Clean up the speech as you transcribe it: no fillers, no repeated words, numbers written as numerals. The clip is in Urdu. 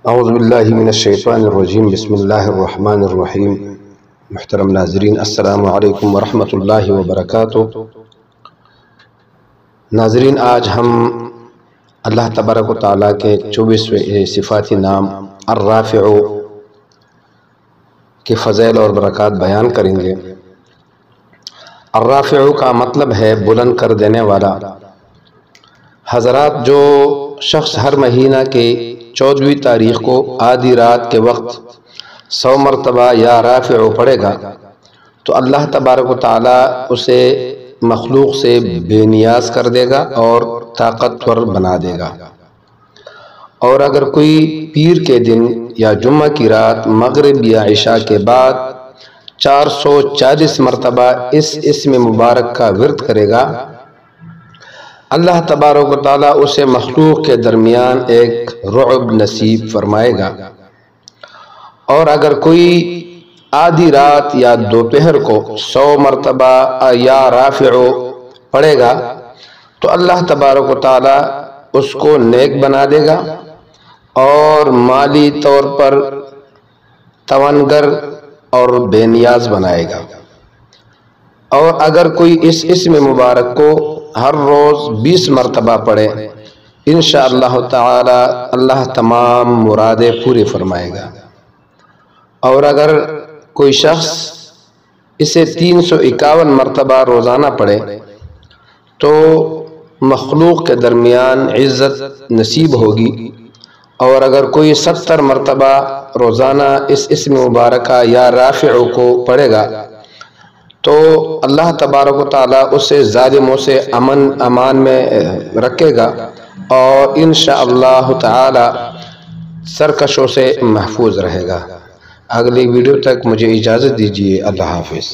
اعوذ باللہ من الشیطان الرجیم بسم اللہ الرحمن الرحیم۔ محترم ناظرین، السلام علیکم ورحمۃ اللہ وبرکاتہ۔ ناظرین، آج ہم اللہ تبارک و تعالیٰ کے 24ویں صفاتی نام الرافع کے فضائل اور برکات بیان کریں گے۔ الرافع کا مطلب ہے بلند کر دینے والا۔ حضرات، جو شخص ہر مہینہ کے 14ویں تاریخ کو آدھی رات کے وقت 100 مرتبہ یا رافع پڑھے گا تو اللہ تبارک و تعالیٰ اسے مخلوق سے بے نیاز کر دے گا اور طاقتور بنا دے گا۔ اور اگر کوئی پیر کے دن یا جمعہ کی رات مغرب یا عشاء کے بعد 440 مرتبہ اس اسم مبارک کا ورد کرے گا، اللہ تبارک و تعالیٰ اسے مخلوق کے درمیان ایک رعب نصیب فرمائے گا۔ اور اگر کوئی آدھی رات یا دوپہر کو 100 مرتبہ یا رافع پڑھے گا تو اللہ تبارک و تعالیٰ اس کو نیک بنا دے گا اور مالی طور پر توانگر اور بے نیاز بنائے گا۔ اور اگر کوئی اس اسم مبارک کو ہر روز 20 مرتبہ پڑھے، انشاءاللہ تعالی اللہ تمام مرادیں پوری فرمائے گا۔ اور اگر کوئی شخص اسے 351 مرتبہ روزانہ پڑھے تو مخلوق کے درمیان عزت نصیب ہوگی۔ اور اگر کوئی 70 مرتبہ روزانہ اس اسم مبارکہ یا رافع کو پڑھے گا تو اللہ تبارک و تعالیٰ اسے ظالموں سے امان میں رکھے گا اور انشاءاللہ تعالی سرکشوں سے محفوظ رہے گا۔ اگلی ویڈیو تک مجھے اجازت دیجیے۔ اللہ حافظ۔